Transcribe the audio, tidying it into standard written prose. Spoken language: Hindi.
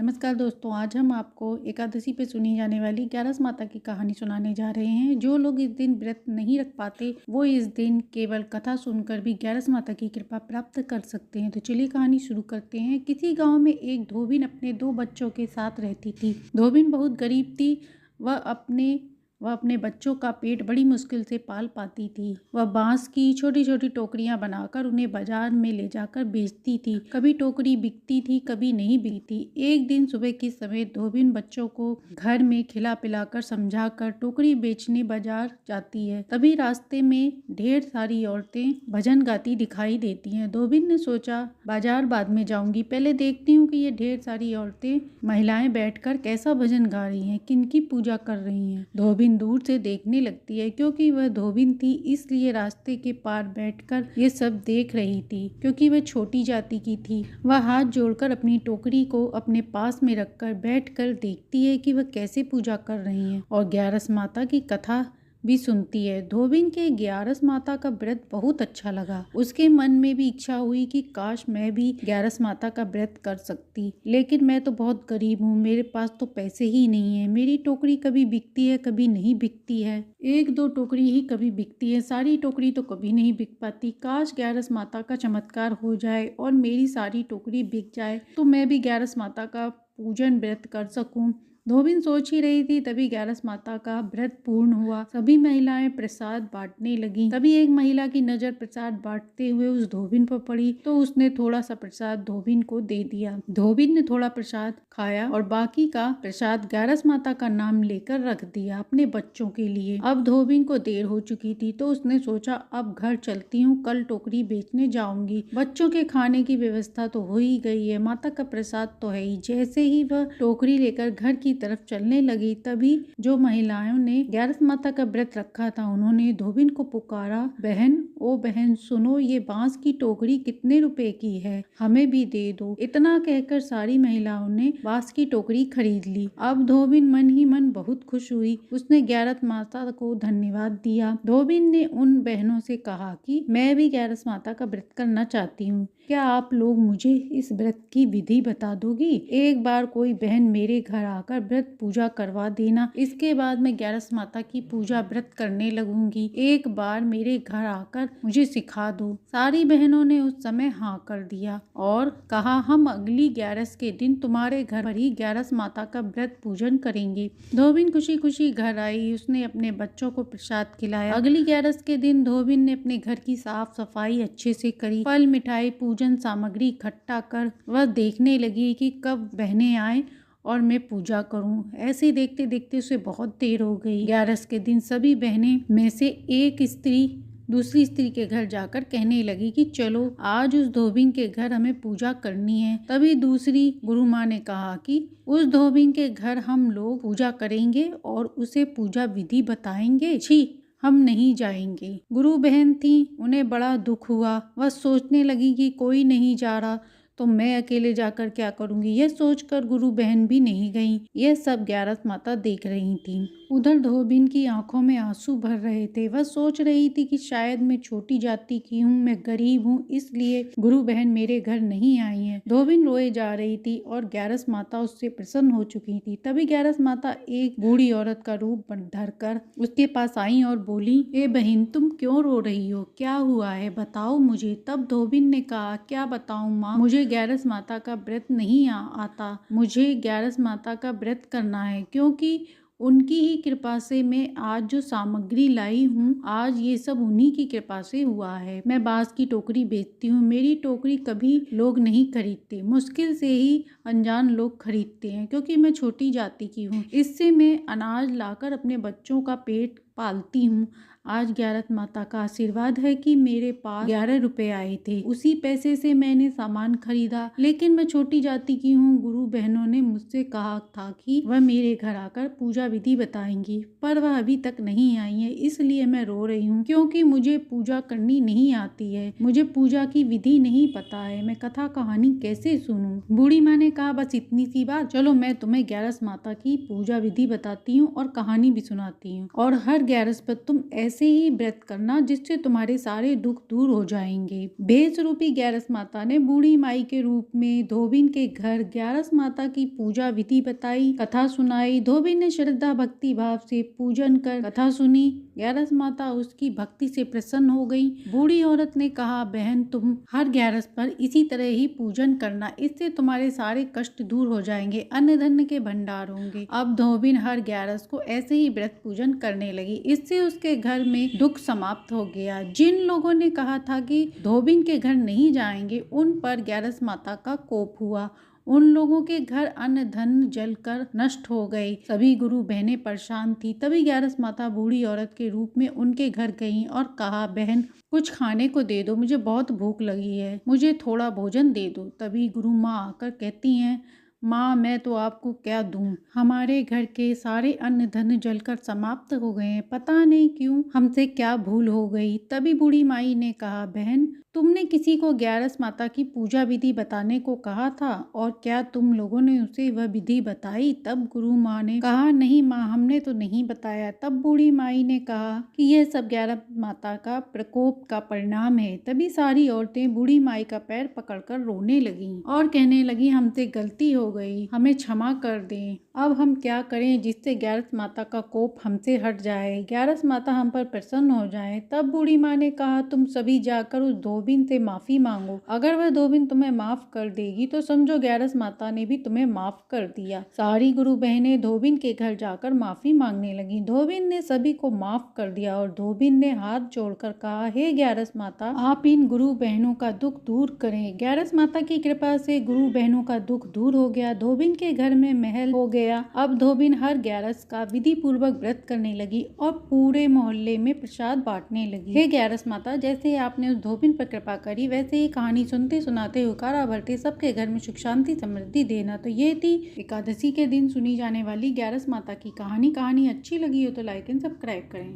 नमस्कार दोस्तों, आज हम आपको एकादशी पे सुनी जाने वाली ग्यारस माता की कहानी सुनाने जा रहे हैं। जो लोग इस दिन व्रत नहीं रख पाते वो इस दिन केवल कथा सुनकर भी ग्यारस माता की कृपा प्राप्त कर सकते हैं। तो चलिए कहानी शुरू करते हैं। किसी गांव में एक धोबिन अपने 2 बच्चों के साथ रहती थी। धोबिन बहुत गरीब थी। वह अपने बच्चों का पेट बड़ी मुश्किल से पाल पाती थी। वह बांस की छोटी छोटी टोकरियां बनाकर उन्हें बाजार में ले जाकर बेचती थी। कभी टोकरी बिकती थी, कभी नहीं बिकती। एक दिन सुबह के समय धोबिन बच्चों को घर में खिला पिलाकर समझाकर टोकरी बेचने बाजार जाती है। तभी रास्ते में ढेर सारी औरतें भजन गाती दिखाई देती हैं। धोबिन ने सोचा, बाजार बाद में जाऊंगी, पहले देखती हूँ कि ये ढेर सारी औरतें महिलाएं बैठकर कैसा भजन गा रही हैं, किनकी पूजा कर रही हैं। धोबिन दूर से देखने लगती है। क्योंकि वह धोबिन थी इसलिए रास्ते के पार बैठकर ये सब देख रही थी। क्योंकि वह छोटी जाति की थी, वह हाथ जोड़कर अपनी टोकरी को अपने पास में रखकर बैठकर देखती है कि वह कैसे पूजा कर रही हैं और ग्यारस माता की कथा भी सुनती है। धोबिन के ग्यारस माता का व्रत बहुत अच्छा लगा। उसके मन में भी इच्छा हुई कि काश मैं भी ग्यारस माता का व्रत कर सकती, लेकिन मैं तो बहुत गरीब हूँ, मेरे पास तो पैसे ही नहीं है। मेरी टोकरी कभी बिकती है, कभी नहीं बिकती है। 1-2 टोकरी ही कभी बिकती है, सारी टोकरी तो कभी नहीं बिक पाती। काश ग्यारस माता का चमत्कार हो जाए और मेरी सारी टोकरी बिक जाए तो मैं भी ग्यारस माता का पूजन व्रत कर सकूं। धोबिन सोच ही रही थी, तभी ग्यारस माता का व्रत पूर्ण हुआ। सभी महिलाएं प्रसाद बांटने लगीं। तभी एक महिला की नजर प्रसाद बांटते हुए उस धोबिन पर पड़ी तो उसने थोड़ा सा प्रसाद धोबिन को दे दिया। धोबिन ने थोड़ा प्रसाद खाया और बाकी का प्रसाद ग्यारस माता का नाम लेकर रख दिया अपने बच्चों के लिए। अब धोबिन को देर हो चुकी थी तो उसने सोचा, अब घर चलती हूँ, कल टोकरी बेचने जाऊंगी। बच्चों के खाने की व्यवस्था तो हो ही गई है, माता का प्रसाद तो है ही। जैसे ही वह टोकरी लेकर घर की तरफ चलने लगी, तभी जो महिलाओं ने ग्यारस माता का व्रत रखा था उन्होंने धोबिन को पुकारा, बहन, ओ बहन सुनो, ये बांस की टोकरी कितने रुपए की है, हमें भी दे दो। इतना कहकर सारी महिलाओं ने बांस की टोकरी खरीद ली। अब धोबिन मन ही मन बहुत खुश हुई। उसने ग्यारस माता को धन्यवाद दिया। धोबिन ने उन बहनों से कहा कि मैं भी ग्यारस माता का व्रत करना चाहती हूँ, क्या आप लोग मुझे इस व्रत की विधि बता दोगी? एक बार कोई बहन मेरे घर आकर व्रत पूजा करवा देना, इसके बाद मैं ग्यारस माता की पूजा व्रत करने लगूंगी। एक बार मेरे घर आकर मुझे सिखा दो। सारी बहनों ने उस समय हाँ कर दिया और कहा, हम अगली ग्यारस के दिन तुम्हारे घर पर ही ग्यारस माता का व्रत पूजन करेंगे। धोबिन खुशी खुशी घर आई। उसने अपने बच्चों को प्रसाद खिलाया। अगली ग्यारस के दिन धोबिन ने अपने घर की साफ सफाई अच्छे से करी। फल, मिठाई, पूजन सामग्री इकट्ठा कर वह देखने लगी कि कब बहनें आए और मैं पूजा करूं। ऐसे देखते देखते उसे बहुत देर हो गई। ग्यारस के दिन सभी बहनें में से एक स्त्री दूसरी स्त्री के घर जाकर कहने लगी कि चलो आज उस धोबिन के घर हमें पूजा करनी है। तभी दूसरी गुरु माँ ने कहा कि उस धोबिन के घर हम लोग पूजा करेंगे और उसे पूजा विधि बताएंगे। छी, हम नहीं जाएंगे। गुरु बहन थी, उन्हें बड़ा दुख हुआ। वह सोचने लगी कि कोई नहीं जा रहा तो मैं अकेले जाकर क्या करूंगी। यह सोचकर गुरु बहन भी नहीं गईं। यह सब ग्यारस माता देख रही थीं। उधर धोबिन की आंखों में आंसू भर रहे थे। वह सोच रही थी कि शायद मैं छोटी जाति की हूँ, मैं गरीब हूँ, इसलिए गुरु बहन मेरे घर नहीं आई है। धोबिन रोए जा रही थी और ग्यारस माता उससे प्रसन्न हो चुकी थी। तभी ग्यारस माता एक बूढ़ी औरत का रूप धरकर उसके पास आई और बोली, ए बहन, तुम क्यों रो रही हो, क्या हुआ है, बताओ मुझे। तब धोबिन ने कहा, क्या बताऊं माँ, मुझे ग्यारस माता का व्रत नहीं आता। मुझे ग्यारस माता का व्रत करना है क्योंकि उनकी ही कृपा से मैं आज जो सामग्री लाई हूँ, आज ये सब उन्हीं की कृपा से हुआ है। मैं बांस की टोकरी बेचती हूँ। मेरी टोकरी कभी लोग नहीं खरीदते, मुश्किल से ही अनजान लोग खरीदते हैं क्योंकि मैं छोटी जाति की हूँ। इससे मैं अनाज लाकर अपने बच्चों का पेट पालती हूँ। आज ग्यारस माता का आशीर्वाद है कि मेरे पास 11 रुपए आए थे, उसी पैसे से मैंने सामान खरीदा। लेकिन मैं छोटी जाति की हूँ। गुरु बहनों ने मुझसे कहा था कि वह मेरे घर आकर पूजा विधि बताएंगी, पर वह अभी तक नहीं आई है, इसलिए मैं रो रही हूँ क्योंकि मुझे पूजा करनी नहीं आती है। मुझे पूजा की विधि नहीं पता है, मैं कथा कहानी कैसे सुनूं। बूढ़ी माँ ने कहा, बस इतनी सी बात, चलो मैं तुम्हें ग्यारस माता की पूजा विधि बताती हूँ और कहानी भी सुनाती हूँ। और हर ग्यारस पर तुम ऐसे ही व्रत करना जिससे तुम्हारे सारे दुख दूर हो जाएंगे। भेष रूपी ग्यारस माता ने बूढ़ी माई के रूप में धोबिन के घर ग्यारस माता की पूजा विधि बताई, कथा सुनाई। धोबिन ने श्रद्धा भक्ति भाव से पूजन कर कथा सुनी। ग्यारस माता उसकी भक्ति से प्रसन्न हो गई। बूढ़ी औरत ने कहा, बहन तुम हर ग्यारस पर इसी तरह ही पूजन करना, इससे तुम्हारे सारे कष्ट दूर हो जाएंगे, अन्न धन के भंडार होंगे। अब धोबिन हर ग्यारस को ऐसे ही व्रत पूजन करने लगी। इससे उसके घर में दुख समाप्त हो गया। जिन लोगों ने कहा था कि धोबिन के घर नहीं जाएंगे, उन पर ग्यारस माता का कोप हुआ। उन लोगों के घर अन्न धन जलकर नष्ट हो गए। सभी गुरु बहनें परेशान थी। तभी ग्यारस माता बूढ़ी औरत के रूप में उनके घर गईं और कहा, बहन कुछ खाने को दे दो, मुझे बहुत भूख लगी है, मुझे थोड़ा भोजन दे दो। तभी गुरु माँ आकर कहती हैं, माँ मैं तो आपको क्या दूं, हमारे घर के सारे अन्न धन जलकर समाप्त हो गए हैं, पता नहीं क्यों हमसे क्या भूल हो गई। तभी बूढ़ी माई ने कहा, बहन तुमने किसी को ग्यारस माता की पूजा विधि बताने को कहा था और क्या तुम लोगों ने उसे वह विधि बताई? तब गुरु माँ ने कहा, नहीं माँ हमने तो नहीं बताया। तब बूढ़ी माई ने कहा कि यह सब ग्यारस माता का प्रकोप का परिणाम है। तभी सारी औरतें बूढ़ी माई का पैर पकड़कर रोने लगीं और कहने लगी, हमसे गलती हो गई, हमें क्षमा कर दें। अब हम क्या करें जिससे ग्यारस माता का कोप हमसे हट जाए, ग्यारस माता हम पर प्रसन्न हो जाए। तब बूढ़ी माँ ने कहा, तुम सभी जाकर उस धोबिन से माफी मांगो। अगर वह धोबिन तुम्हें माफ कर देगी तो समझो ग्यारस माता ने भी तुम्हें माफ कर दिया। सारी गुरु बहनें धोबिन के घर जाकर माफी मांगने लगी। धोबिन ने सभी को माफ कर दिया और धोबिन ने हाथ जोड़कर कहा, हे ग्यारस माता आप इन गुरु बहनों का दुख दूर करें। ग्यारस माता की कृपा से गुरु बहनों का दुख दूर हो गया। धोबिन के घर में महल हो गया। अब धोबिन हर ग्यारस का विधि पूर्वक व्रत करने लगी और पूरे मोहल्ले में प्रसाद बांटने लगी। हे ग्यारस माता, जैसे ही आपने उस धोबिन पर कृपा करी वैसे ही कहानी सुनते सुनाते हुकारा भरते सबके घर में सुख शांति समृद्धि देना। तो ये थी एकादशी के दिन सुनी जाने वाली ग्यारस माता की कहानी। कहानी अच्छी लगी हो तो लाइक एंड सब्सक्राइब करें।